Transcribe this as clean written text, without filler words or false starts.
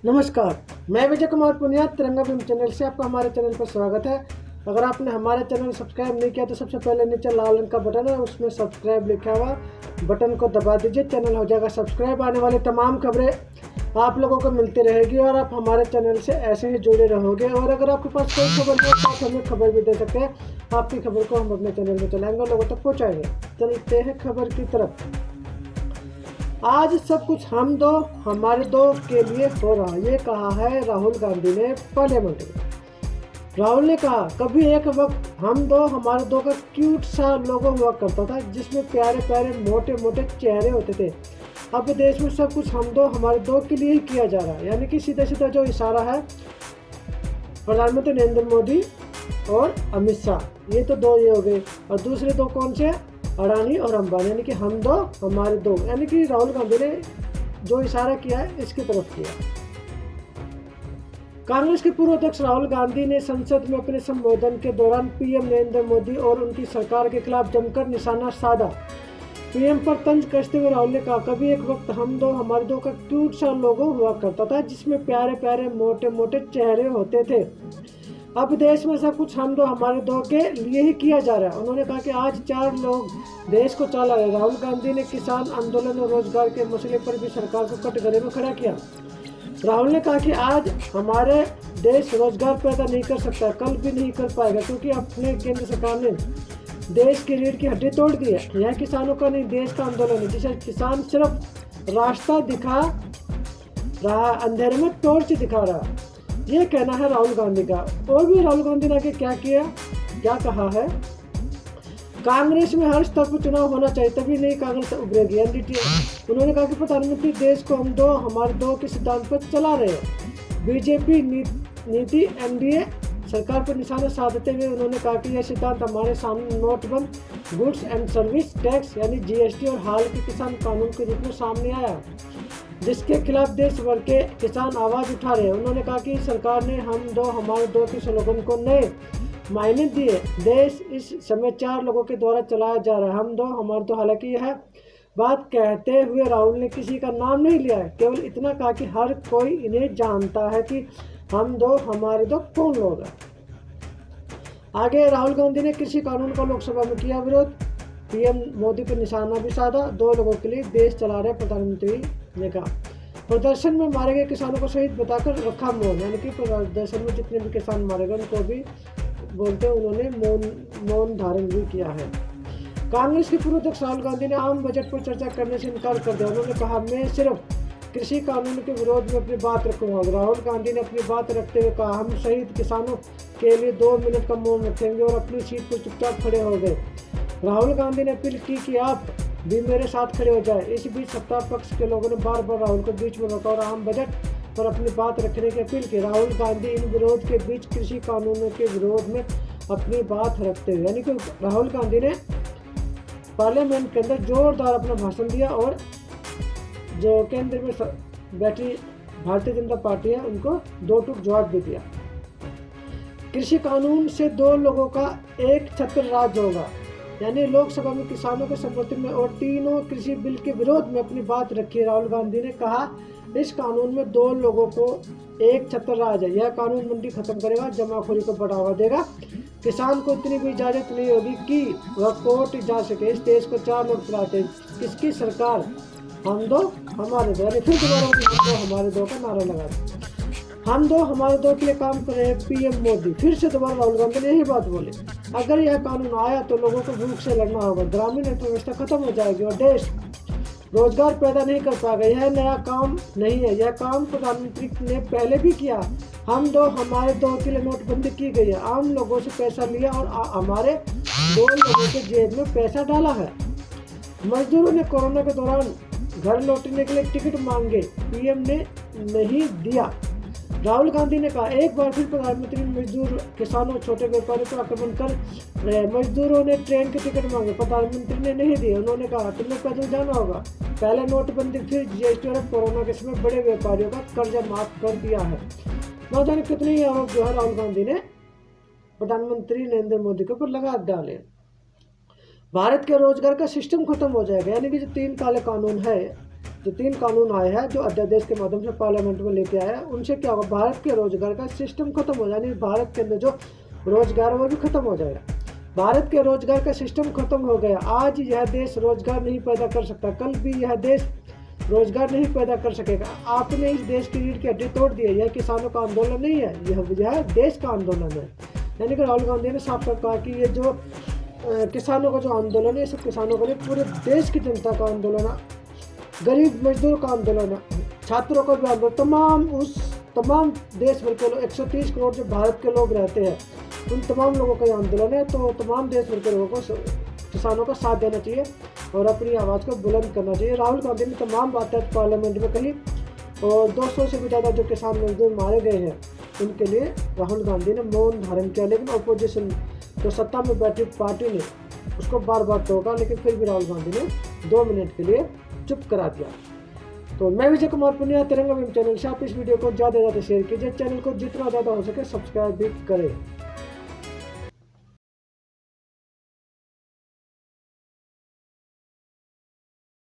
नमस्कार, मैं विजय कुमार पुनिया तिरंगा फिल्म चैनल से आपका हमारे चैनल पर स्वागत है। अगर आपने हमारे चैनल सब्सक्राइब नहीं किया तो सबसे पहले नीचे लाल रंग का बटन है, उसमें सब्सक्राइब लिखा हुआ बटन को दबा दीजिए, चैनल हो जाएगा सब्सक्राइब। आने वाली तमाम खबरें आप लोगों को मिलती रहेगी और आप हमारे चैनल से ऐसे ही जुड़े रहोगे। और अगर आपके पास कोई खबर है तो आप हमें खबर भी दे सकते हैं, आपकी खबर को हम अपने चैनल में चलाएंगे और लोगों तक पहुँचाएंगे। चलते हैं खबर की तरफ। आज सब कुछ हम दो हमारे दो के लिए हो रहा, ये कहा है राहुल गांधी ने पार्लियामेंट में। राहुल ने कहा, कभी एक वक्त हम दो हमारे दो का क्यूट सा लोगो हुआ करता था जिसमें प्यारे प्यारे मोटे मोटे चेहरे होते थे। अब देश में सब कुछ हम दो हमारे दो के लिए ही किया जा रहा है, यानी कि सीधा सीधा जो इशारा है प्रधानमंत्री नरेंद्र मोदी और अमित शाह, ये तो दो ये हो गए। और दूसरे दो कौन से? अडानी और अंबानी, यानी कि हम दो हमारे दो, यानी कि राहुल गांधी ने जो इशारा किया है इसकी तरफ किया। कांग्रेस के पूर्व अध्यक्ष राहुल गांधी ने संसद में अपने संबोधन के दौरान पीएम नरेंद्र मोदी और उनकी सरकार के खिलाफ जमकर निशाना साधा। पीएम पर तंज कसते हुए राहुल ने कहा, कभी एक वक्त हम दो हमारे दो का क्यूट सा लोगो हुआ करता था जिसमें प्यारे प्यारे मोटे मोटे चेहरे होते थे। अब देश में सब कुछ हम दो हमारे दो के लिए ही किया जा रहा है। उन्होंने कहा कि आज 4 लोग देश को चला रहे। राहुल गांधी ने किसान आंदोलन और रोजगार के मसले पर भी सरकार को कटघरे में खड़ा किया। राहुल ने कहा कि आज हमारे देश रोजगार पैदा नहीं कर सकता, कल भी नहीं कर पाएगा, क्योंकि अपने केंद्र सरकार ने देश की रीढ़ की हड्डी तोड़ दी है। यह किसानों का नहीं, देश का आंदोलन है, जिसे किसान सिर्फ रास्ता दिखा रहा, अंधेरे में टॉर्च दिखा रहा। ये कहना है राहुल गांधी का। और भी राहुल गांधी ने आगे क्या किया, क्या कहा है? कांग्रेस में हर स्तर पर चुनाव होना चाहिए, तभी नई कांग्रेस उभरेगी। एनडीटी उन्होंने कहा कि प्रधानमंत्री देश को हम दो हमारे दो के सिद्धांत पर चला रहे हैं। बीजेपी नीति एनडीए सरकार पर निशाना साधते हुए उन्होंने कहा कि यह सिद्धांत हमारे सामने नोटबंद, गुड्स एंड सर्विस टैक्स यानी जीएसटी और हाल के किसान कानून के रूप में सामने आया, जिसके खिलाफ देश भर के किसान आवाज उठा रहे हैं। उन्होंने कहा कि सरकार ने हम दो हमारे दो के स्लोगन को नए मायने दिए। देश इस समय 4 लोगों के द्वारा चलाया जा रहा है, हम दो हमारे दो। हालांकि यह बात कहते हुए राहुल ने किसी का नाम नहीं लिया है, केवल इतना कहा कि हर कोई इन्हें जानता है कि हम दो हमारे दो कौन लोग हैं। आगे राहुल गांधी ने कृषि कानून का लोकसभा में किया विरोध। पीएम मोदी पर निशाना भी साधा। 2 लोगों के लिए देश चला रहे प्रधानमंत्री ने कहा। प्रदर्शन में मारे गए किसानों को शहीद बताकर रखा मौन, यानी कि प्रदर्शन में जितने भी किसान मारे गए उनको भी बोलते उन्होंने मौन धारण भी किया है। कांग्रेस के पूर्व अध्यक्ष राहुल गांधी ने आम बजट पर चर्चा करने से इनकार कर दिया। उन्होंने कहा, मैं सिर्फ कृषि कानून के विरोध में अपनी बात रखूंगा। राहुल गांधी ने अपनी बात रखते हुए कहा, हम शहीद किसानों के लिए 2 मिनट का मौन रखेंगे और अपनी सीट पर चुपचाप खड़े हो गए। राहुल गांधी ने अपील की कि आप भी मेरे साथ खड़े हो जाए। इस बीच सत्ता पक्ष के लोगों ने बार बार राहुल को बीच में रोका और आम बजट पर अपनी बात रखने की अपील की। राहुल गांधी इन विरोध के बीच कृषि कानूनों के विरोध में अपनी बात रखते हुए, यानी कि राहुल गांधी ने पार्लियामेंट के अंदर जोरदार अपना भाषण दिया और जो केंद्र में बैठी भारतीय जनता पार्टी है उनको 2 टूक जवाब भी दिया। कृषि कानून से 2 लोगों का एक छत्र राज होगा, यानी लोकसभा में किसानों के समर्थन में और तीनों कृषि बिल के विरोध में अपनी बात रखी। राहुल गांधी ने कहा, इस कानून में 2 लोगों को एक छत्र राज है। यह कानून मंडी खत्म करेगा, जमाखोरी को बढ़ावा देगा। किसान को इतनी भी इजाजत नहीं होगी कि वह कोर्ट जा सके। इस देश को 4 लोग चलाते हैं, किसकी सरकार? हम दो हमारे दो, यानी फिर दोबारा हम दो हमारे दो का नारा लगा। हम दो हमारे दो के लिए काम कर रहे हैं पीएम मोदी। फिर से दोबारा राहुल गांधी ने यही बात बोली। अगर यह कानून आया तो लोगों को भूख से लड़ना होगा, ग्रामीण अर्थव्यवस्था खत्म हो जाएगी और देश रोजगार पैदा नहीं कर पाएगा। यह नया काम नहीं है, यह काम प्रधानमंत्री ने पहले भी किया। हम दो हमारे दो के लिए नोटबंदी की गई है, आम लोगों से पैसा लिया और हमारे 2 लोगों के जेब में पैसा डाला है। मजदूरों ने कोरोना के दौरान घर लौटने के लिए टिकट मांगे, पीएम ने नहीं दिया। राहुल गांधी ने कहा, एक बार फिर प्रधानमंत्री मजदूर, किसानों, छोटे व्यापारियों पर आक्रमण कर रहे। मजदूरों ने ट्रेन के टिकट मांगे, प्रधानमंत्री ने नहीं दिए। उन्होंने कहा, तुम्हें पैदल जाना होगा। पहले नोटबंदी, फिर जीएसटी और कोरोना के समय बड़े व्यापारियों का कर्जा माफ कर दिया है। न जाने कितने ही आरोप जो है राहुल गांधी ने प्रधानमंत्री नरेंद्र मोदी के ऊपर लगा डाले। भारत के रोजगार का सिस्टम खत्म हो जाएगा, यानी कि जो 3 काले कानून है जो 3 कानून आए हैं जो अध्यादेश के माध्यम से पार्लियामेंट में लेके आया है, उनसे क्या होगा, भारत के रोजगार का सिस्टम खत्म हो जाए, भारत के अंदर जो रोजगार है वो भी खत्म हो जाएगा। भारत के रोजगार का सिस्टम खत्म हो गया। आज यह देश रोजगार नहीं पैदा कर सकता, कल भी यह देश रोजगार नहीं पैदा कर सकेगा। आपने इस देश की रीढ़ की हड्डी तोड़ दी है। यह किसानों का आंदोलन नहीं है, यह देश का आंदोलन है। यानी कि राहुल गांधी ने साफ साफ कहा कि ये जो किसानों का जो आंदोलन है, सब किसानों का नहीं, पूरे देश की जनता का आंदोलन है, गरीब मजदूर का आंदोलन है, छात्रों का भी आंदोलन, तमाम देश भर के लोग 130 करोड़ जो भारत के लोग रहते हैं, उन तमाम लोगों का ये आंदोलन है। तो तमाम देश भर के लोगों को, किसानों का साथ देना चाहिए और अपनी आवाज़ को बुलंद करना चाहिए। राहुल गांधी ने तमाम बातें पार्लियामेंट में कही और 200 से भी ज़्यादा जो किसान मजदूर मारे गए हैं उनके लिए राहुल गांधी ने मौन धारण किया। लेकिन अपोजिशन जो सत्ता में बैठी पार्टी ने उसको बार बार टोका, लेकिन फिर भी राहुल गांधी ने 2 मिनट के लिए चुप करा दिया। तो मैं विजय कुमार पुनिया, तिरंगा मुहिम चैनल से आप इस वीडियो को ज़्यादा से ज़्यादा शेयर कीजिए। चैनल को जितना ज़्यादा हो सके सब्सक्राइब भी करें।